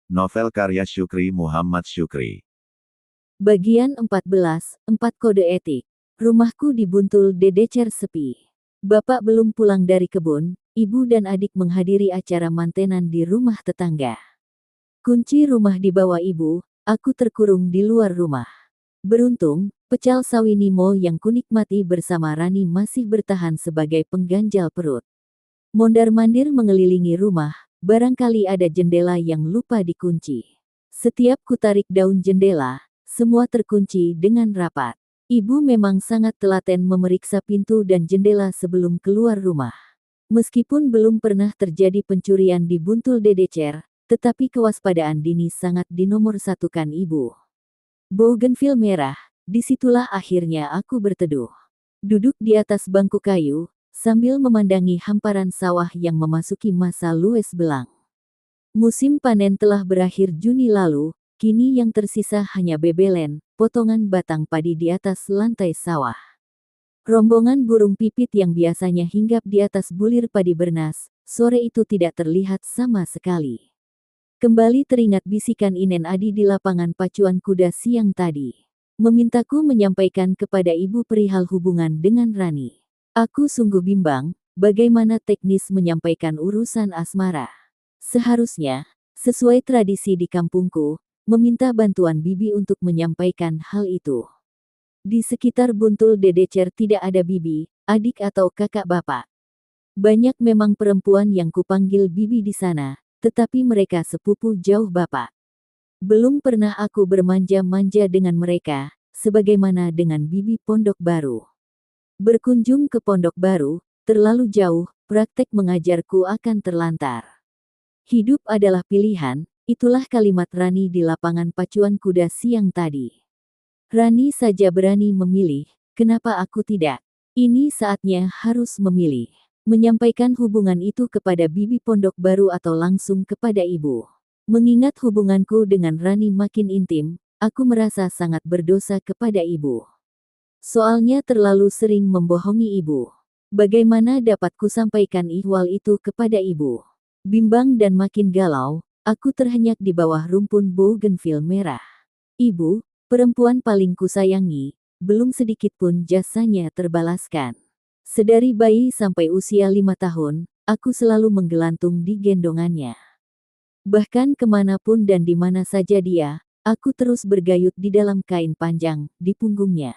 Novel karya Syukri Muhammad Syukri. Bagian 14, 4 Kode Etik. Rumahku di Buntul Dedecer sepi. Bapak belum pulang dari kebun, ibu dan adik menghadiri acara mantenan di rumah tetangga. Kunci rumah dibawa ibu, aku terkurung di luar rumah. Beruntung, pecal sawinimo yang kunikmati bersama Rani masih bertahan sebagai pengganjal perut. Mondar-mandir mengelilingi rumah, barangkali ada jendela yang lupa dikunci. Setiap kutarik daun jendela, semua terkunci dengan rapat. Ibu memang sangat telaten memeriksa pintu dan jendela sebelum keluar rumah. Meskipun belum pernah terjadi pencurian di Buntul Dedecer, tetapi kewaspadaan dini sangat dinomorsatukan ibu. Bougainville merah, disitulah akhirnya aku berteduh. Duduk di atas bangku kayu, sambil memandangi hamparan sawah yang memasuki masa lues belang. Musim panen telah berakhir Juni lalu, kini yang tersisa hanya bebelen, potongan batang padi di atas lantai sawah. Rombongan burung pipit yang biasanya hinggap di atas bulir padi bernas, sore itu tidak terlihat sama sekali. Kembali teringat bisikan Inen Adi di lapangan pacuan kuda siang tadi. Memintaku menyampaikan kepada ibu perihal hubungan dengan Rani. Aku sungguh bimbang, bagaimana teknis menyampaikan urusan asmara. Seharusnya, sesuai tradisi di kampungku, meminta bantuan bibi untuk menyampaikan hal itu. Di sekitar Buntul Dedecer tidak ada bibi, adik atau kakak bapak. Banyak memang perempuan yang kupanggil bibi di sana, tetapi mereka sepupu jauh bapak. Belum pernah aku bermanja-manja dengan mereka, sebagaimana dengan bibi Pondok Baru. Berkunjung ke Pondok Baru, terlalu jauh, praktek mengajarku akan terlantar. Hidup adalah pilihan, itulah kalimat Rani di lapangan pacuan kuda siang tadi. Rani saja berani memilih, kenapa aku tidak? Ini saatnya harus memilih. Menyampaikan hubungan itu kepada bibi Pondok Baru atau langsung kepada ibu. Mengingat hubunganku dengan Rani makin intim, aku merasa sangat berdosa kepada ibu. Soalnya terlalu sering membohongi ibu. Bagaimana dapat kusampaikan ihwal itu kepada ibu? Bimbang dan makin galau, aku terhenyak di bawah rumpun bougainville merah. Ibu, perempuan paling kusayangi, belum sedikit pun jasanya terbalaskan. Sedari bayi sampai usia 5 tahun, aku selalu menggelantung di gendongannya. Bahkan kemanapun dan di mana saja dia, aku terus bergayut di dalam kain panjang, di punggungnya.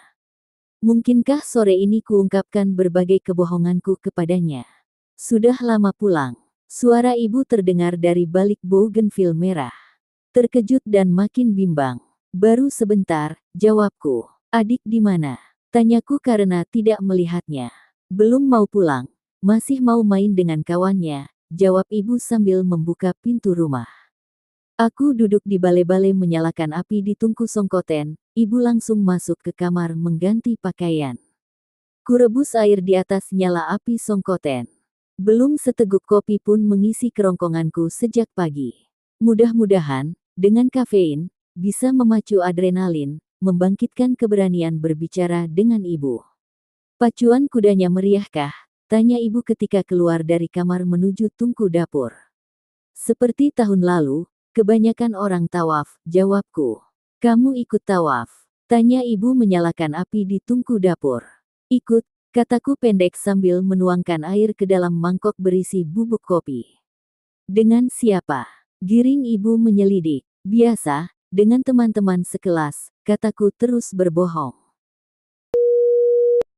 Mungkinkah sore ini kuungkapkan berbagai kebohonganku kepadanya? Sudah lama pulang. Suara ibu terdengar dari balik bougainville merah. Terkejut dan makin bimbang. Baru sebentar, jawabku. Adik di mana? Tanyaku karena tidak melihatnya. Belum mau pulang, masih mau main dengan kawannya, jawab ibu sambil membuka pintu rumah. Aku duduk di bale-bale menyalakan api di tungku songkoten, ibu langsung masuk ke kamar mengganti pakaian. Kurebus air di atas nyala api songkoten. Belum seteguk kopi pun mengisi kerongkonganku sejak pagi. Mudah-mudahan, dengan kafein, bisa memacu adrenalin, membangkitkan keberanian berbicara dengan ibu. Pacuan kudanya meriahkah? Tanya ibu ketika keluar dari kamar menuju tungku dapur. Seperti tahun lalu, kebanyakan orang tawaf, jawabku. Kamu ikut tawaf? Tanya ibu menyalakan api di tungku dapur. Ikut. Kataku pendek sambil menuangkan air ke dalam mangkok berisi bubuk kopi. Dengan siapa? Giring ibu menyelidik. Biasa, dengan teman-teman sekelas, kataku terus berbohong.